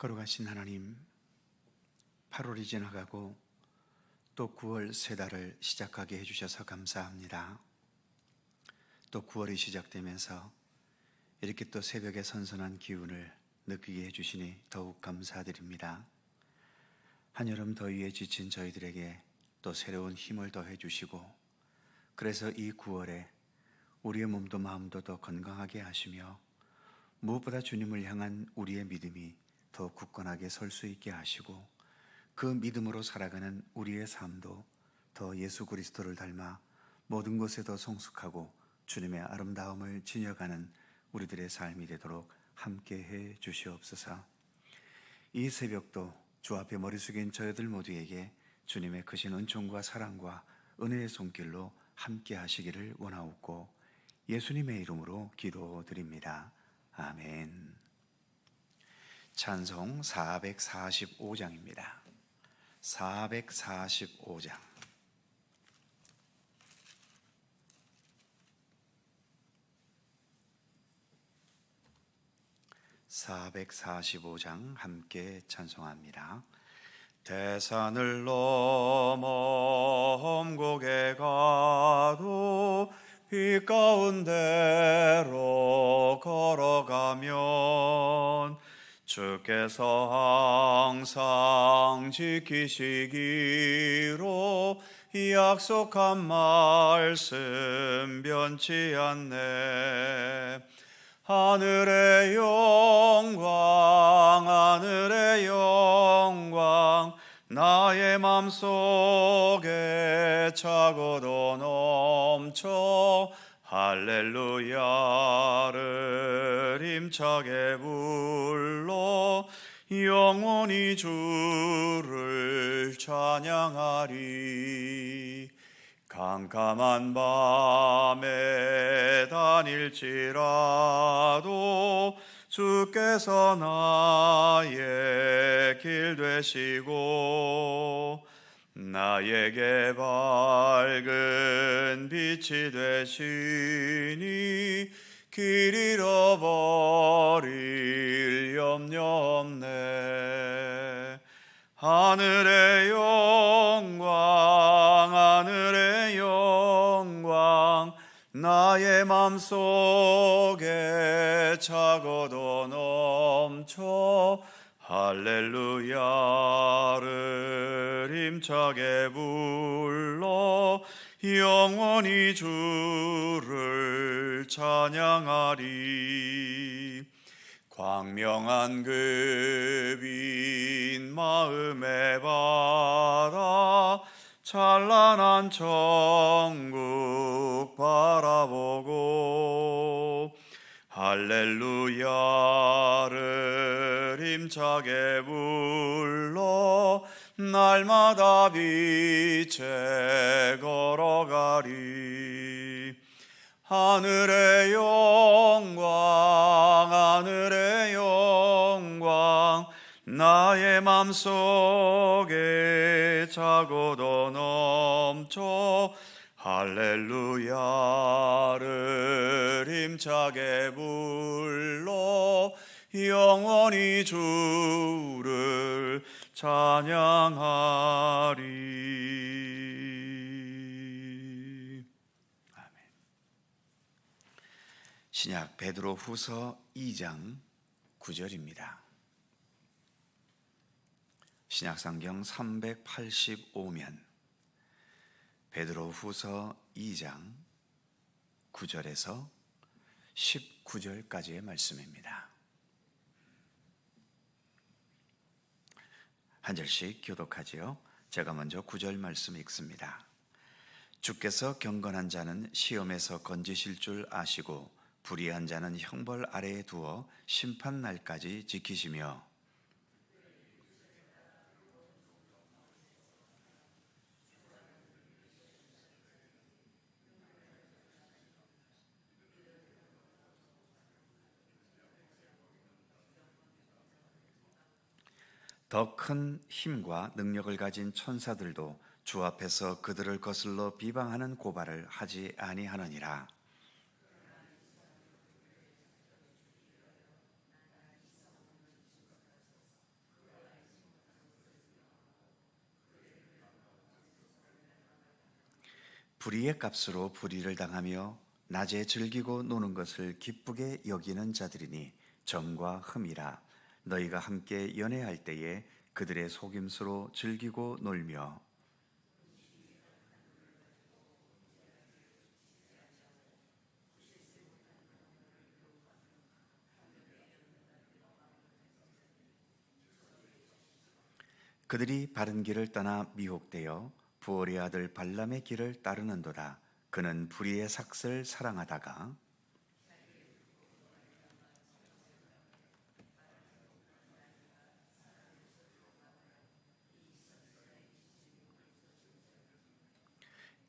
거룩하신 하나님, 8월이 지나가고 또 9월 세 달을 시작하게 해주셔서 감사합니다. 또 9월이 시작되면서 이렇게 또 새벽의 선선한 기운을 느끼게 해주시니 더욱 감사드립니다. 한여름 더위에 지친 저희들에게 또 새로운 힘을 더해 주시고, 그래서 이 9월에 우리의 몸도 마음도 더 건강하게 하시며 무엇보다 주님을 향한 우리의 믿음이 더 굳건하게 설 수 있게 하시고, 그 믿음으로 살아가는 우리의 삶도 더 예수 그리스도를 닮아 모든 것에 더 성숙하고 주님의 아름다움을 지녀가는 우리들의 삶이 되도록 함께해 주시옵소서. 이 새벽도 주 앞에 머리 숙인 저희들 모두에게 주님의 크신 은총과 사랑과 은혜의 손길로 함께 하시기를 원하옵고 예수님의 이름으로 기도드립니다. 아멘. 찬송 445장입니다. 445장. 함께 찬송합니다. 대산을 넘어 험곡에 가도 빛 가운데로 걸어가면 주께서 항상 지키시기로 약속한 말씀 변치 않네. 하늘의 영광 나의 맘속에 차고도 넘쳐 할렐루야를 힘차게 불러 영원히 주를 찬양하리. 캄캄한 밤에 다닐지라도 주께서 나의 길 되시고 나에게 밝은 빛이 되시니 길 잃어버릴 염려 없네. 하늘의 영광 나의 맘속에 차고도 넘쳐 할렐루야를 힘차게 불러 영원히 주를 찬양하리. 광명한 그 빛 마음에 받아 찬란한 천국 바라보고 할렐루야를 힘차게 불러 날마다 빛에 걸어가리. 하늘의 영광 나의 맘속에 차고도 넘쳐 할렐루야를 힘차게 불러 영원히 주를 찬양하리. 아멘. 신약 베드로 후서 2장 9절입니다. 신약성경 385면 베드로 후서 2장 9절에서 19절까지의 말씀입니다. 한 절씩 교독하지요. 제가 먼저 9절 말씀 읽습니다. 주께서 경건한 자는 시험에서 건지실 줄 아시고 불의한 자는 형벌 아래에 두어 심판 날까지 지키시며 더 큰 힘과 능력을 가진 천사들도 주 앞에서 그들을 거슬러 비방하는 고발을 하지 아니하느니라. 불의의 값으로 불의를 당하며 낮에 즐기고 노는 것을 기쁘게 여기는 자들이니 점과 흠이라. 너희가 함께 연애할 때에 그들의 속임수로 즐기고 놀며 그들이 바른 길을 떠나 미혹되어 부올의 아들 발람의 길을 따르는도다. 그는 불의의 삭슬 사랑하다가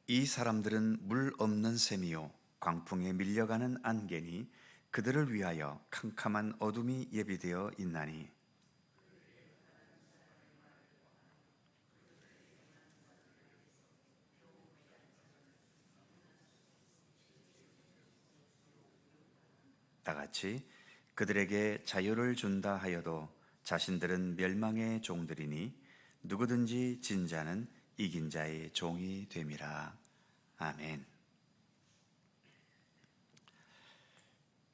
이 사람들은 물 없는 샘이요 광풍에 밀려가는 안개니 그들을 위하여 캄캄한 어둠이 예비되어 있나니 다 같이 그들에게 자유를 준다 하여도 자신들은 멸망의 종들이니 누구든지 진 자는 이긴 자의 종이 됨이라. 아멘.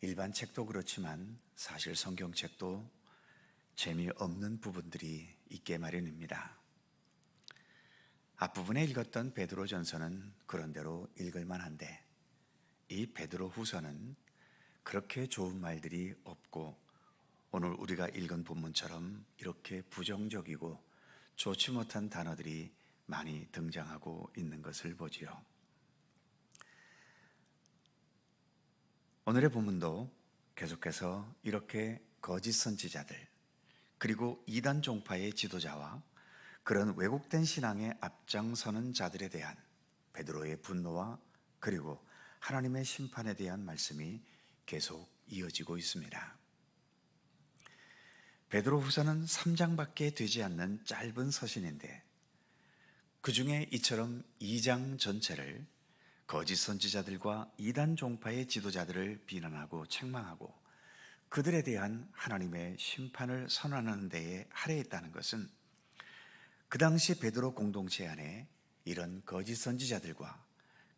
일반 책도 그렇지만 사실 성경책도 재미없는 부분들이 있게 마련입니다. 앞부분에 읽었던 베드로전서는 그런대로 읽을만한데 이 베드로후서는 그렇게 좋은 말들이 없고 오늘 우리가 읽은 본문처럼 이렇게 부정적이고 좋지 못한 단어들이 많이 등장하고 있는 것을 보지요. 오늘의 본문도 계속해서 이렇게 거짓 선지자들 그리고 이단 종파의 지도자와 그런 왜곡된 신앙에 앞장서는 자들에 대한 베드로의 분노와 그리고 하나님의 심판에 대한 말씀이 계속 이어지고 있습니다. 베드로후서는 3장밖에 되지 않는 짧은 서신인데 그 중에 이처럼 2장 전체를 거짓 선지자들과 이단 종파의 지도자들을 비난하고 책망하고 그들에 대한 하나님의 심판을 선언하는 데에 할애했다는 것은 그 당시 베드로 공동체 안에 이런 거짓 선지자들과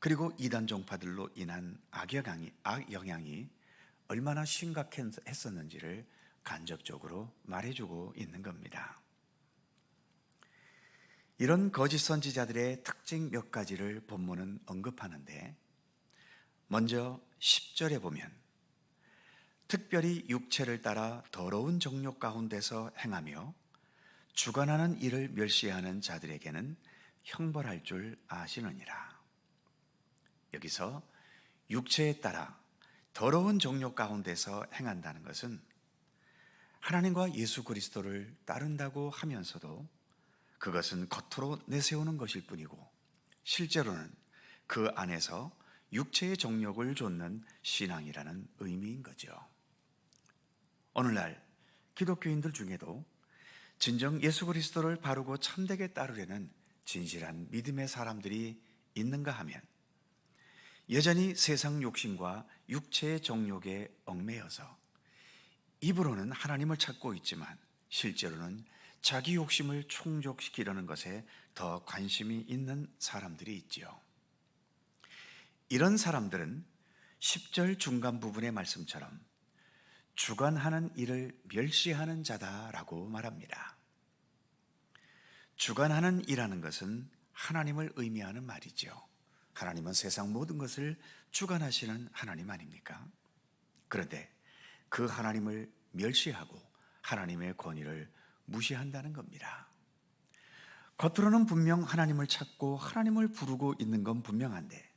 그리고 이단 종파들로 인한 악영향이 얼마나 심각했었는지를 간접적으로 말해주고 있는 겁니다. 이런 거짓 선지자들의 특징 몇 가지를 본문은 언급하는데 먼저 10절에 보면 특별히 육체를 따라 더러운 정욕 가운데서 행하며 주관하는 일을 멸시하는 자들에게는 형벌할 줄 아시느니라. 여기서 육체에 따라 더러운 정욕 가운데서 행한다는 것은 하나님과 예수 그리스도를 따른다고 하면서도 그것은 겉으로 내세우는 것일 뿐이고 실제로는 그 안에서 육체의 정욕을 좇는 신앙이라는 의미인 거죠. 오늘날 기독교인들 중에도 진정 예수 그리스도를 바르고 참되게 따르려는 진실한 믿음의 사람들이 있는가 하면 여전히 세상 욕심과 육체의 정욕에 얽매여서 입으로는 하나님을 찾고 있지만 실제로는 자기 욕심을 충족시키려는 것에 더 관심이 있는 사람들이 있지요. 이런 사람들은 10절 중간 부분의 말씀처럼 주관하는 일을 멸시하는 자다라고 말합니다. 주관하는 일하는 것은 하나님을 의미하는 말이죠. 하나님은 세상 모든 것을 주관하시는 하나님 아닙니까? 그런데 그 하나님을 멸시하고 하나님의 권위를 무시한다는 겁니다. 겉으로는 분명 하나님을 찾고 하나님을 부르고 있는 건 분명한데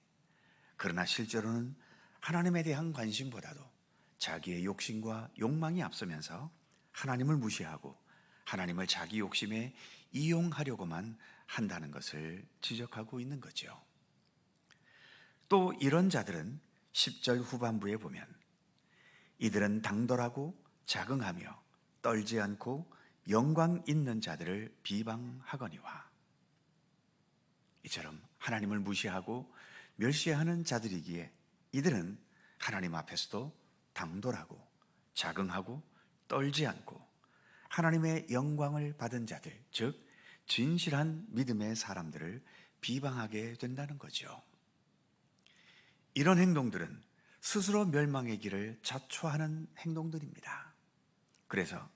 그러나 실제로는 하나님에 대한 관심보다도 자기의 욕심과 욕망이 앞서면서 하나님을 무시하고 하나님을 자기 욕심에 이용하려고만 한다는 것을 지적하고 있는 거죠. 또 이런 자들은 10절 후반부에 보면 이들은 당돌하고 자긍하며 떨지 않고 영광 있는 자들을 비방하거니와 이처럼 하나님을 무시하고 멸시하는 자들이기에 이들은 하나님 앞에서도 당돌하고 자긍하고 떨지 않고 하나님의 영광을 받은 자들, 즉 진실한 믿음의 사람들을 비방하게 된다는 거죠. 이런 행동들은 스스로 멸망의 길을 자초하는 행동들입니다. 그래서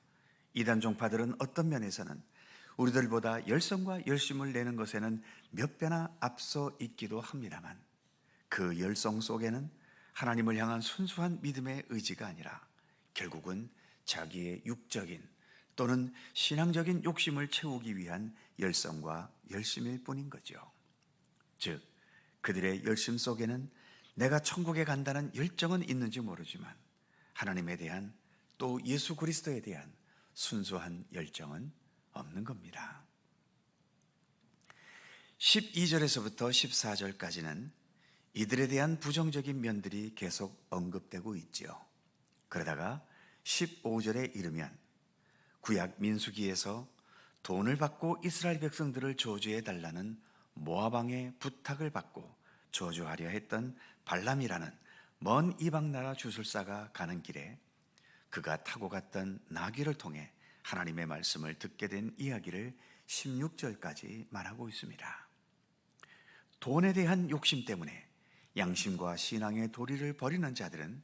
이단 종파들은 어떤 면에서는 우리들보다 열성과 열심을 내는 것에는 몇 배나 앞서 있기도 합니다만, 그 열성 속에는 하나님을 향한 순수한 믿음의 의지가 아니라 결국은 자기의 육적인 또는 신앙적인 욕심을 채우기 위한 열성과 열심일 뿐인 거죠. 즉, 그들의 열심 속에는 내가 천국에 간다는 열정은 있는지 모르지만 하나님에 대한, 또 예수 그리스도에 대한 순수한 열정은 없는 겁니다. 12절에서부터 14절까지는 이들에 대한 부정적인 면들이 계속 언급되고 있지요. 그러다가 15절에 이르면 구약 민수기에서 돈을 받고 이스라엘 백성들을 저주해 달라는 모압 왕의 부탁을 받고 저주하려 했던 발람이라는 먼 이방 나라 주술사가 가는 길에 그가 타고 갔던 나귀를 통해 하나님의 말씀을 듣게 된 이야기를 16절까지 말하고 있습니다. 돈에 대한 욕심 때문에 양심과 신앙의 도리를 버리는 자들은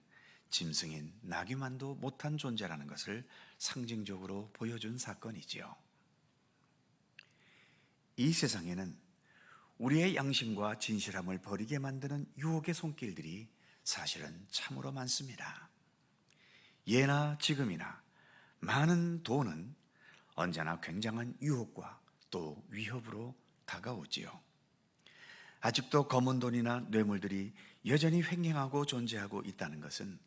짐승인 나귀만도 못한 존재라는 것을 상징적으로 보여준 사건이지요. 이 세상에는 우리의 양심과 진실함을 버리게 만드는 유혹의 손길들이 사실은 참으로 많습니다. 예나 지금이나 많은 돈은 언제나 굉장한 유혹과 또 위협으로 다가오지요. 아직도 검은 돈이나 뇌물들이 여전히 횡행하고 존재하고 있다는 것은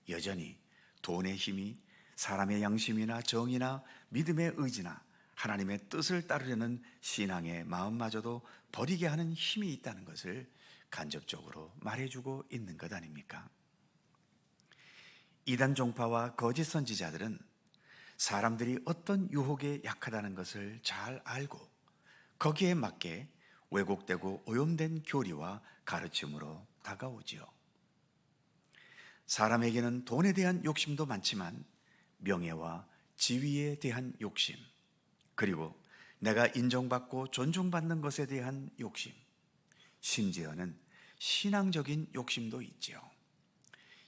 여전히 돈의 힘이 사람의 양심이나 정의나 믿음의 의지나 하나님의 뜻을 따르려는 신앙의 마음마저도 버리게 하는 힘이 있다는 것을 간접적으로 말해주고 있는 것 아닙니까? 이단 종파와 거짓 선지자들은 사람들이 어떤 유혹에 약하다는 것을 잘 알고 거기에 맞게 왜곡되고 오염된 교리와 가르침으로 다가오지요. 사람에게는 돈에 대한 욕심도 많지만 명예와 지위에 대한 욕심, 그리고 내가 인정받고 존중받는 것에 대한 욕심, 심지어는 신앙적인 욕심도 있지요.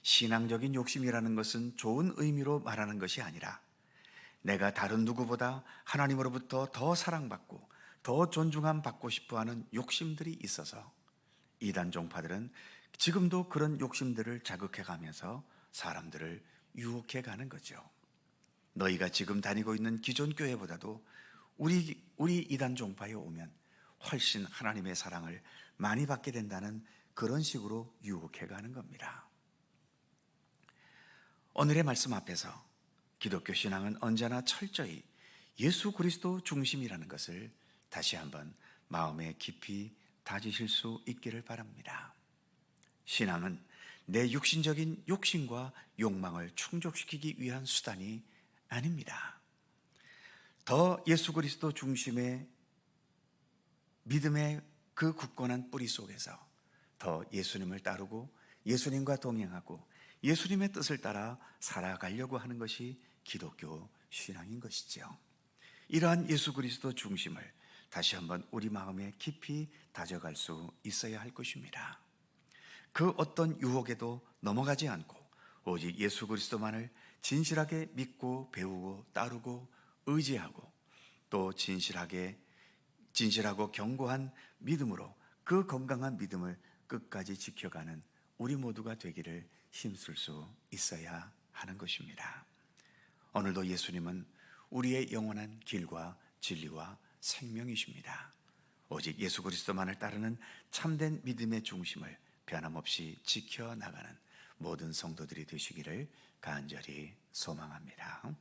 신앙적인 욕심이라는 것은 좋은 의미로 말하는 것이 아니라 내가 다른 누구보다 하나님으로부터 더 사랑받고 더 존중함 받고 싶어하는 욕심들이 있어서 이단 종파들은 지금도 그런 욕심들을 자극해가면서 사람들을 유혹해가는 거죠. 너희가 지금 다니고 있는 기존 교회보다도 우리 이단 종파에 오면 훨씬 하나님의 사랑을 많이 받게 된다는 그런 식으로 유혹해가는 겁니다. 오늘의 말씀 앞에서 기독교 신앙은 언제나 철저히 예수 그리스도 중심이라는 것을 다시 한번 마음에 깊이 다지실 수 있기를 바랍니다. 신앙은 내 육신적인 욕심과 욕망을 충족시키기 위한 수단이 아닙니다. 더 예수 그리스도 중심의 믿음의 그 굳건한 뿌리 속에서 더 예수님을 따르고 예수님과 동행하고 예수님의 뜻을 따라 살아가려고 하는 것이 기독교 신앙인 것이죠. 이러한 예수 그리스도 중심을 다시 한번 우리 마음에 깊이 다져갈 수 있어야 할 것입니다. 그 어떤 유혹에도 넘어가지 않고 오직 예수 그리스도만을 진실하게 믿고 배우고 따르고 의지하고 또 진실하고 견고한 믿음으로 그 건강한 믿음을 끝까지 지켜가는 우리 모두가 되기를 힘쓸 수 있어야 하는 것입니다. 오늘도 예수님은 우리의 영원한 길과 진리와 생명이십니다. 오직 예수 그리스도만을 따르는 참된 믿음의 중심을 변함없이 지켜나가는 모든 성도들이 되시기를 간절히 소망합니다.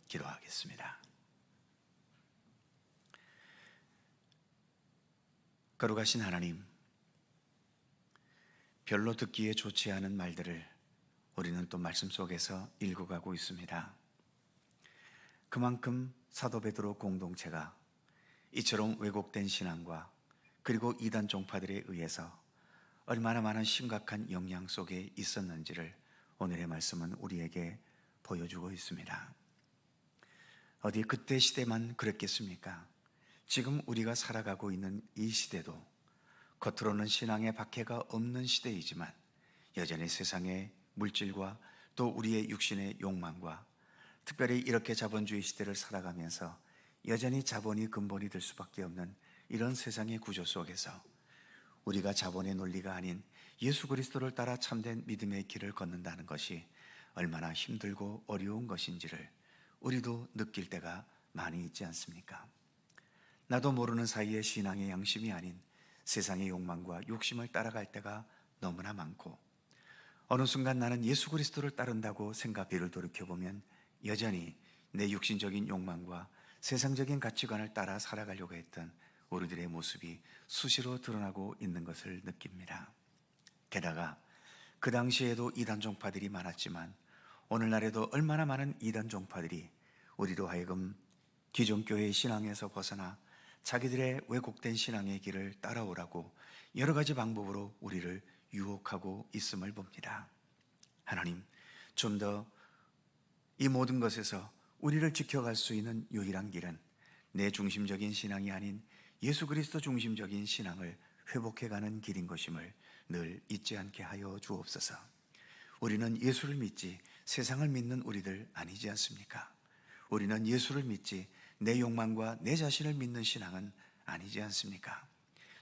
기도하겠습니다. 거룩하신 하나님, 별로 듣기에 좋지 않은 말들을 우리는 또 말씀 속에서 읽어가고 있습니다. 그만큼 사도 베드로 공동체가 이처럼 왜곡된 신앙과 그리고 이단 종파들에 의해서 얼마나 많은 심각한 영향 속에 있었는지를 오늘의 말씀은 우리에게 보여주고 있습니다. 어디 그때 시대만 그랬겠습니까? 지금 우리가 살아가고 있는 이 시대도 겉으로는 신앙의 박해가 없는 시대이지만 여전히 세상의 물질과 또 우리의 육신의 욕망과 특별히 이렇게 자본주의 시대를 살아가면서 여전히 자본이 근본이 될 수밖에 없는 이런 세상의 구조 속에서 우리가 자본의 논리가 아닌 예수 그리스도를 따라 참된 믿음의 길을 걷는다는 것이 얼마나 힘들고 어려운 것인지를 우리도 느낄 때가 많이 있지 않습니까? 나도 모르는 사이에 신앙의 양심이 아닌 세상의 욕망과 욕심을 따라갈 때가 너무나 많고, 어느 순간 나는 예수 그리스도를 따른다고 뒤를 돌이켜보면 여전히 내 육신적인 욕망과 세상적인 가치관을 따라 살아가려고 했던 우리들의 모습이 수시로 드러나고 있는 것을 느낍니다. 게다가 그 당시에도 이단 종파들이 많았지만 오늘날에도 얼마나 많은 이단 종파들이 우리로 하여금 기존 교회의 신앙에서 벗어나 자기들의 왜곡된 신앙의 길을 따라오라고 여러 가지 방법으로 우리를 유혹하고 있음을 봅니다. 하나님, 좀 더 이 모든 것에서 우리를 지켜갈 수 있는 유일한 길은 내 중심적인 신앙이 아닌 예수 그리스도 중심적인 신앙을 회복해가는 길인 것임을 늘 잊지 않게 하여 주옵소서. 우리는 예수를 믿지 세상을 믿는 우리들 아니지 않습니까? 우리는 예수를 믿지 내 욕망과 내 자신을 믿는 신앙은 아니지 않습니까?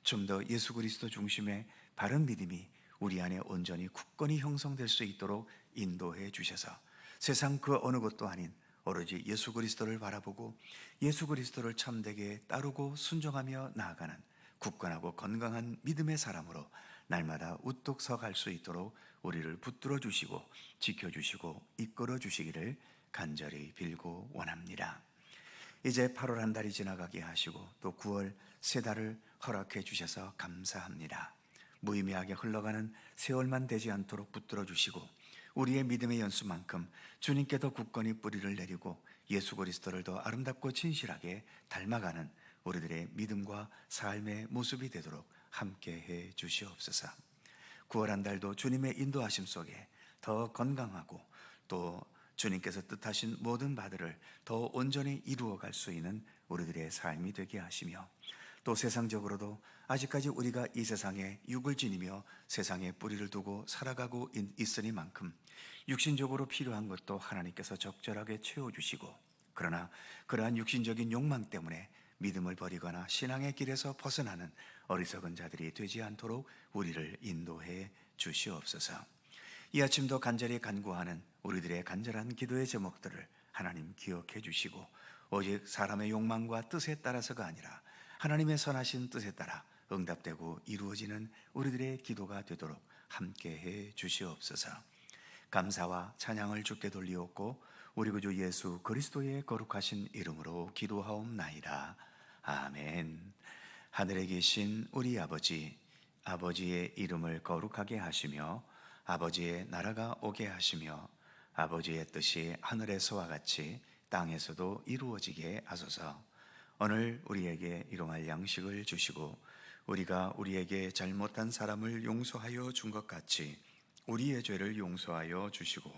좀 더 예수 그리스도 중심의 바른 믿음이 우리 안에 온전히 굳건히 형성될 수 있도록 인도해 주셔서 세상 그 어느 것도 아닌 오로지 예수 그리스도를 바라보고 예수 그리스도를 참되게 따르고 순종하며 나아가는 굳건하고 건강한 믿음의 사람으로 날마다 우뚝 서갈 수 있도록 우리를 붙들어 주시고 지켜주시고 이끌어 주시기를 간절히 빌고 원합니다. 이제 8월 한 달이 지나가게 하시고 또 9월 세 달을 허락해 주셔서 감사합니다. 무의미하게 흘러가는 세월만 되지 않도록 붙들어 주시고 우리의 믿음의 연수만큼 주님께 더 굳건히 뿌리를 내리고 예수 그리스도를 더 아름답고 진실하게 닮아가는 우리들의 믿음과 삶의 모습이 되도록 함께해 주시옵소서. 9월 한 달도 주님의 인도하심 속에 더 건강하고 또 주님께서 뜻하신 모든 바들을 더 온전히 이루어갈 수 있는 우리들의 삶이 되게 하시며, 또 세상적으로도 아직까지 우리가 이 세상에 육을 지니며 세상에 뿌리를 두고 살아가고 있으니만큼 육신적으로 필요한 것도 하나님께서 적절하게 채워주시고, 그러나 그러한 육신적인 욕망 때문에 믿음을 버리거나 신앙의 길에서 벗어나는 어리석은 자들이 되지 않도록 우리를 인도해 주시옵소서. 이 아침도 간절히 간구하는 우리들의 간절한 기도의 제목들을 하나님 기억해 주시고, 오직 사람의 욕망과 뜻에 따라서가 아니라 하나님의 선하신 뜻에 따라 응답되고 이루어지는 우리들의 기도가 되도록 함께해 주시옵소서. 감사와 찬양을 주께 돌리옵고 우리 구주 예수 그리스도의 거룩하신 이름으로 기도하옵나이다. 아멘. 하늘에 계신 우리 아버지, 아버지의 이름을 거룩하게 하시며 아버지의 나라가 오게 하시며 아버지의 뜻이 하늘에서와 같이 땅에서도 이루어지게 하소서. 오늘 우리에게 일용할 양식을 주시고 우리가 우리에게 잘못한 사람을 용서하여 준 것 같이 우리의 죄를 용서하여 주시고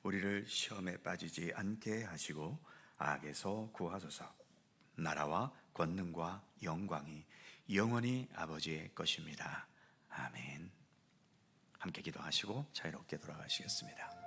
우리를 시험에 빠지지 않게 하시고 악에서 구하소서. 나라와 권능과 영광이 영원히 아버지의 것입니다. 아멘. 함께 기도하시고 자유롭게 돌아가시겠습니다.